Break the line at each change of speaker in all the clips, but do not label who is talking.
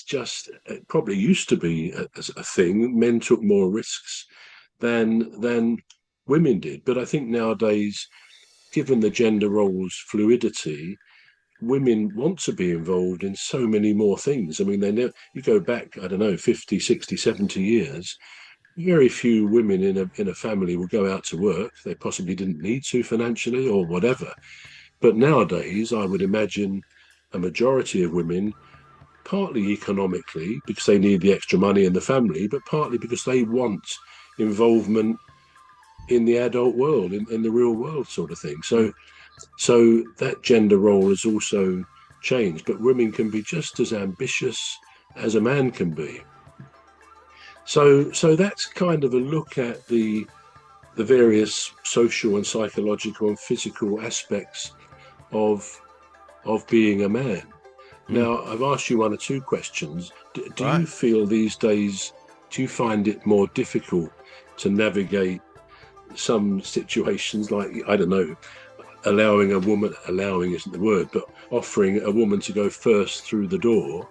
just it probably used to be a thing. Men took more risks than women did, but I think nowadays, given the gender roles fluidity, women want to be involved in so many more things. I mean, they know you go back, I don't know, 50, 60, 70 years, very few women in a family will go out to work. They possibly didn't need to financially or whatever. But nowadays, I would imagine a majority of women, partly economically, because they need the extra money in the family, but partly because they want involvement in the adult world, in the real world sort of thing. So that gender role has also changed, but women can be just as ambitious as a man can be. So that's kind of a look at the various social and psychological and physical aspects of being a man.
Mm.
Now, I've asked you one or two questions. Do
Right.
you feel these days, do you find it more difficult to navigate some situations like, I don't know, allowing isn't the word, but offering a woman to go first through the door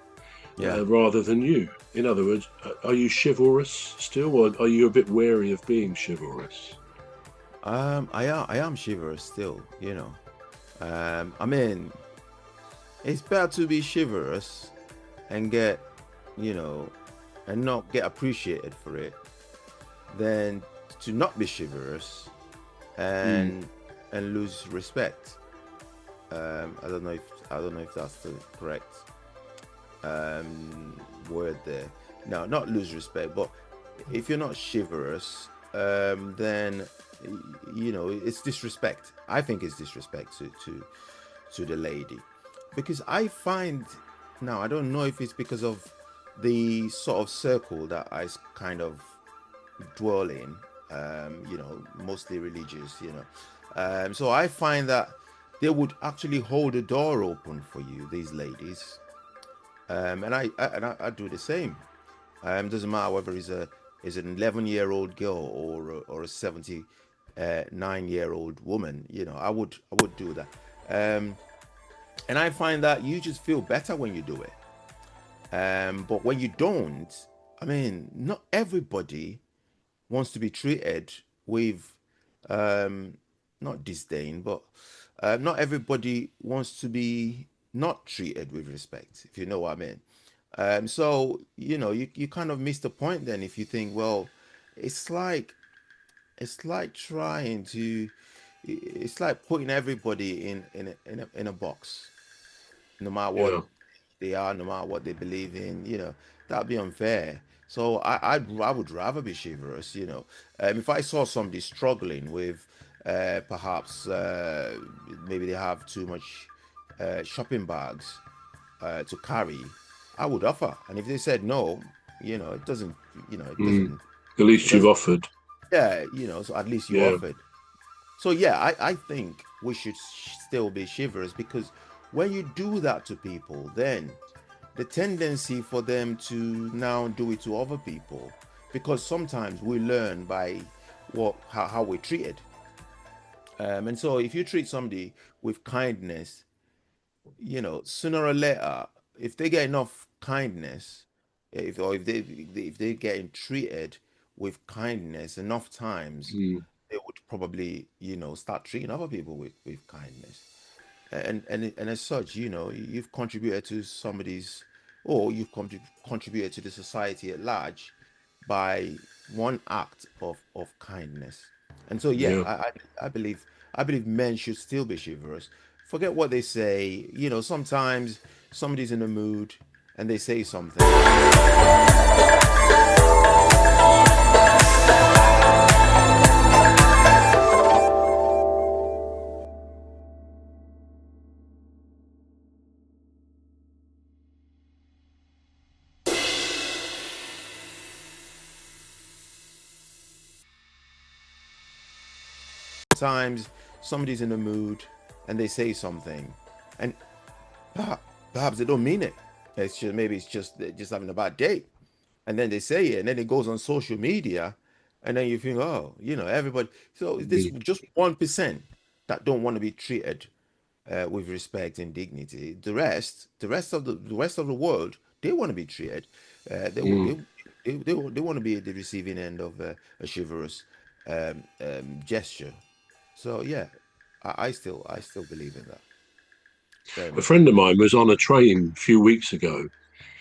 Yeah.
rather than you? In other words, are you chivalrous still, or are you a bit wary of being chivalrous?
I am chivalrous still, you know. I mean, it's better to be chivalrous and get, you know, and not get appreciated for it than to not be chivalrous
Mm,
and and lose respect. I don't know if that's the correct word there. No, not lose respect, but if you're not chivalrous, then you know it's disrespect. I think it's disrespect to the lady, because I find now I don't know if it's because of the sort of circle that kind of dwell in, you know, mostly religious, you know. So I find that they would actually hold the door open for you, these ladies, and I do the same. Doesn't matter whether it's a is an 11-year-old girl or a 79-year-old woman. You know, I would do that, and I find that you just feel better when you do it. But when you don't, I mean, not everybody wants to be treated with not disdain, but not everybody wants to be not treated with respect, if you know what I mean. So you know, you kind of miss the point then if you think, well, it's like it's like trying to, it's like putting everybody in a box, no matter what
yeah.
they are, no matter what they believe in. You know, that'd be unfair. So I would rather be chivalrous. You know, if I saw somebody struggling with, perhaps maybe they have too much shopping bags to carry, I would offer. And if they said no, you know, it doesn't, you know,
Mm. At
it
least you've
doesn't.
offered.
Yeah, you know, so at least you
Yeah.
offered. So yeah, I think we should still be chivalrous, because when you do that to people, then the tendency for them to now do it to other people, because sometimes we learn by how we're treated. And so if you treat somebody with kindness, you know, sooner or later, if they get enough kindness, if they getting treated with kindness enough times,
Mm.
they would probably, you know, start treating other people with kindness. And as such, you know, you've contributed to somebody's, or you've contributed to the society at large by one act of kindness. And so yeah,
Yeah.
I believe men should still be chivalrous. Forget what they say. You know, sometimes somebody's in a mood and they say something. Sometimes somebody's in a mood and they say something, and perhaps they don't mean it. It's just, maybe it's just they're just having a bad day, and then they say it, and then it goes on social media, and then you think, oh, you know, everybody. So this
Mm.
just 1% that don't want to be treated with respect and dignity. The rest of the world, they want to be treated. They will-
Mm.
they want to be at the receiving end of a chivalrous gesture. So yeah, I still believe in that very
A
much.
friend of mine was on a train a few weeks ago,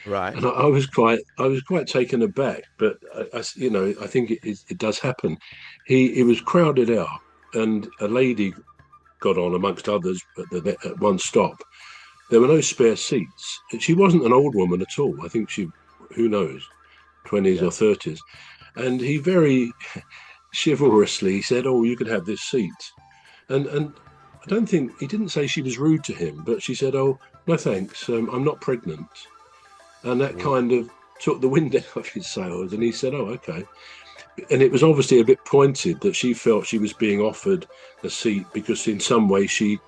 Right.
and I was quite taken aback. But you know, I think it does happen. He was crowded out, and a lady got on amongst others at one stop. There were no spare seats. She wasn't an old woman at all. I think she, who knows, 20s
Yeah.
or 30s. And he very chivalrously said, "Oh, you could have this seat." And I don't think he didn't say she was rude to him, but she said, "Oh, no thanks, I'm not pregnant," and that
Well,
kind of took the wind out of his sails. And he said, "Oh, okay." And it was obviously a bit pointed that she felt she was being offered a seat because in some way she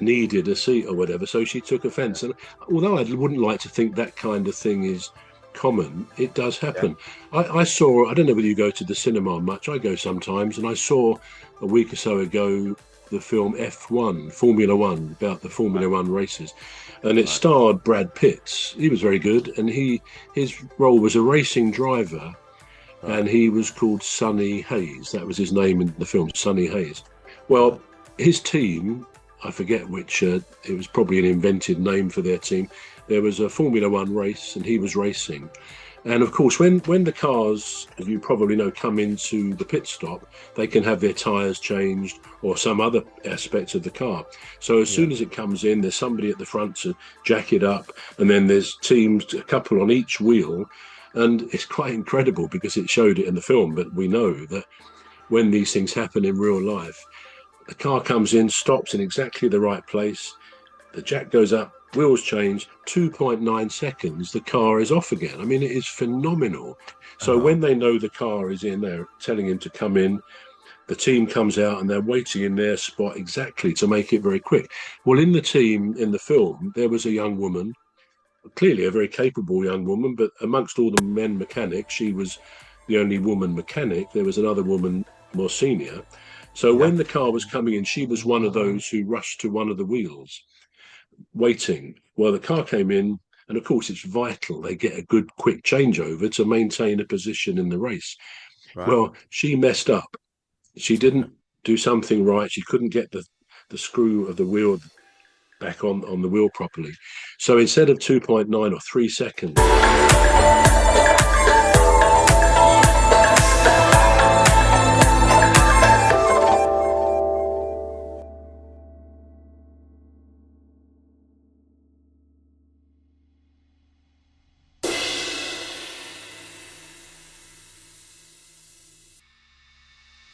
needed a seat or whatever, so she took offence. And although I wouldn't like to think that kind of thing is common, it does
yeah.
happen. I saw, I don't know whether you go to the cinema much, I go sometimes, and I saw a week or so ago the film F1, Formula One, about the
Right.
Formula One races. And it
Right.
starred Brad Pitt. He was very good, and his role was a racing driver,
Right.
and he was called Sonny Hayes. That was his name in the film, Sonny Hayes.
Right.
Well, his team, I forget which, it was probably an invented name for their team. There was a Formula One race, and he was racing. And of course, when the cars, as you probably know, come into the pit stop, they can have their tyres changed or some other aspects of the car. So as
Yeah.
soon as it comes in, there's somebody at the front to jack it up, and then there's teams, a couple on each wheel. And it's quite incredible because it showed it in the film, but we know that when these things happen in real life, the car comes in, stops in exactly the right place, the jack goes up, wheels change, 2.9 seconds, the car is off again. I mean, it is phenomenal.
I
So
know.
when they know the car is in, they're telling him to come in, the team comes out and they're waiting in their spot exactly to make it very quick. Well, in the team in the film, there was a young woman, clearly a very capable young woman, but amongst all the men mechanics, she was the only woman mechanic. There was another woman more senior. So
Yeah.
when the car was coming in, she was one of those who rushed to one of the wheels, waiting. Well, the car came in, and of course, it's vital they get a good, quick changeover to maintain a position in the race.
Right.
Well, she messed up. She didn't do something right. She couldn't get the screw of the wheel back on the wheel properly. So instead of 2.9 or 3 seconds,